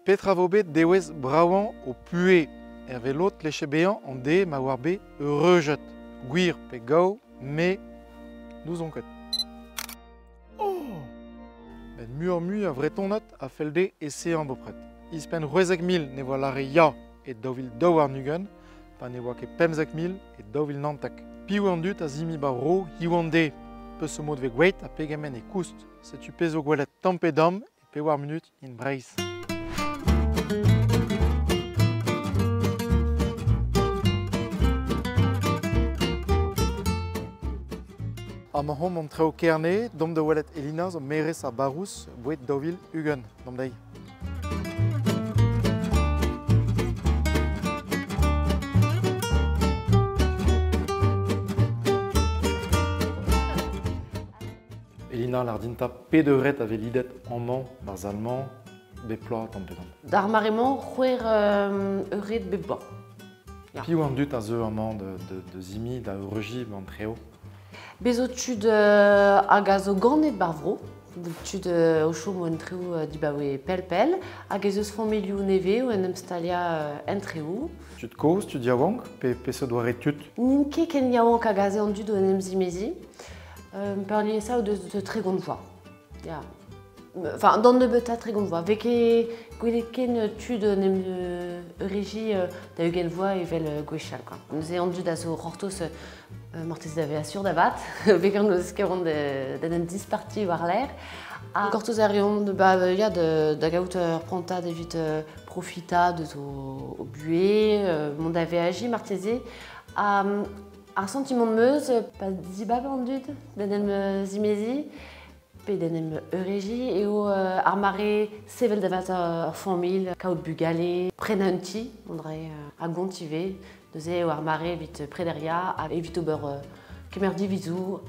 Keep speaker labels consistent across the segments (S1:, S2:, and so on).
S1: Petra vo bet dewez braouan o pué. Hervé lot leche bean an de ma war be reujet. Gwir pe gao, me nous on ket. Oh! Ben mur a vretonat a felde esse an bopret. Ispen roezek mil ne voa lare ya et dovil daou ar nugen, pa ne voa ket pemzek mil et dovil nantak. Piou an dut a zimi ba ro hiou an de. Peus mod ve gweit a pegemen e koust. Setu pezo gwelet tampet dam et pe war minut in breiz. Am hom an treo kerne, dom de welet Elina zo merez a barous bouet dovil ugen, dom dei. Elina lardinta pe devret ave lidet amman, bars allemand, beploa tampedam.
S2: D'ar marement, c'hwer euret beba.
S1: Piou an dut a zeu amman de zimi da euregi an treo.
S2: Bezotud hag a zo ganet bar vro. Tud o chom o entreou dibaoe pel-pel. Hag ez eus familioù neve ou en emstalia entreou.
S1: Tud koz, tud yaouank, pe se doare tut.
S2: N'ke ken yaouank hag a ze an dud o en emzimezi. Perlier ça de très grande voix. Enfin, dans le beta très grande voix. Avec ken tud nem régie da ugen voix et vel gwechal quoi. Nous avons dû d'asso hortos mortes d'ave assur d'abat. Avec un skeron d'un disparti war l'air. A cortos arion de ya de gauteur pranta de vite profita de au bué mon avait agi martésé. Un sentiment de meuse, pas d'ibab en dud, d'enem zimezi, pe d'enem euregi, et au armaré sevel d'avat ar famil, kaut bugale, prenanti, on dirait à gontivé, de ze au armaré vite prederia, et vite au beurre kemerdi vizou,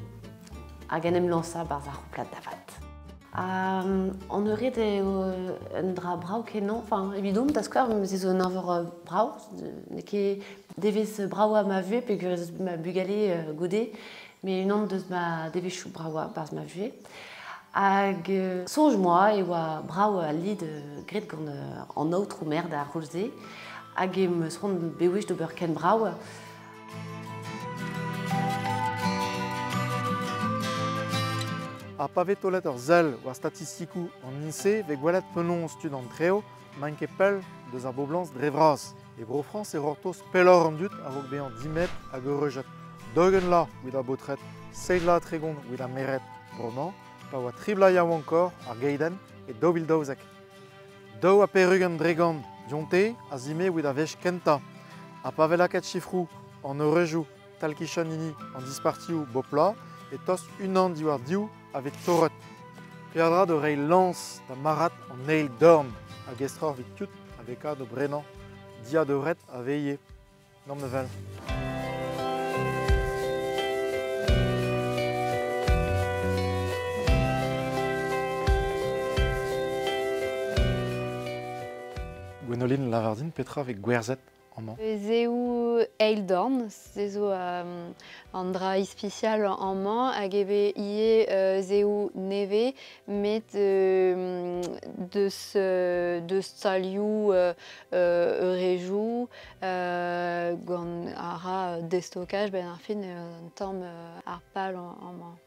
S2: à ganem lança bar ar plat d'avat. On aurait un drap brau kenan, enfin évidemment parce que c'est un aveur brau, qui devait brau à ma vue, puis que ma bugalé godé, mais une onde de ma devait chou brau par ma vue. Ag songe moi et wa brau à lit de gret en autre ou merde à rosé, ag me son bewish de berken brau.
S1: A pavet tolet ur zel war statistikou an INSEE ve gwelet penon stud an treo manke pel deus ar boblans drevras. E Gro France e rortos pelor an dut a rog bean 10 met hag eureujet. Dogen la ouid a botret, seid la tregon ouid a meret bronan, pa oa tribla yaou ankor ar geiden e dovil daouzek. Dou a perugen dregan dionte a zime ouid a vech kenta. A pavel aket chifrou an eurejou talkichan ini an dispartiou bopla et tos unan diwar diou avec torot. Perdra de rei lance da marat en neil dorn a gestror vit tut avec a de brenan dia de ret a veillé. Nom de vel. Gwenoline Lavardine petra avec gwerzet en man.
S3: Zeu eildorn, zezo an dra ispicial en man, hag ebe ie zeu neve, met de staliou eurejou, gant ara destockage, ben ar fin un tamm ar pal en man.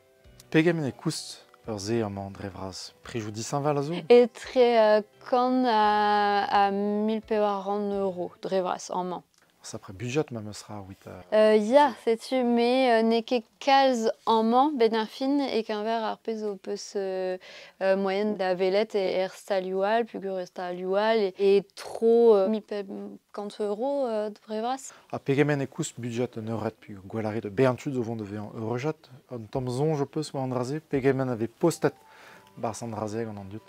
S1: Pegem e koust ur ze en man drevras. Prijou disanval a zo?
S3: Et très quand à 1400 € drevras en man.
S1: Ça prend budget même sera oui.
S3: Ya, sais-tu, mais n'est que 15 en man, ben un fin et qu'un verre arpez au peus moyenne d'avelette et erstalual, plus que erstalual et trop 1050 € drevras.
S1: A pegemen e koust budget un euret puis gwalare de beantud au vent de vean eurojat. En tomzon je peux soit andrasé, pegemen avait postet bars andrasé en andut.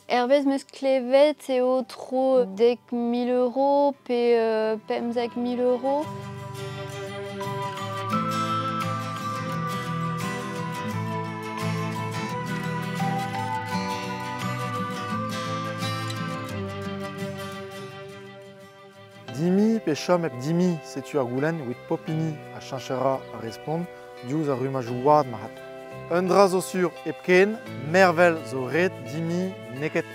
S3: Hervez meus klevet eo tro 10 000 € pe pemzek 1000 €.
S1: Dimi pe chom ep dimi setu ar goulenn ouit popini a chanchera a respond diouz a rumajou wad marat. Un dra zo sur ep ken, mervel zo ret dimi neket.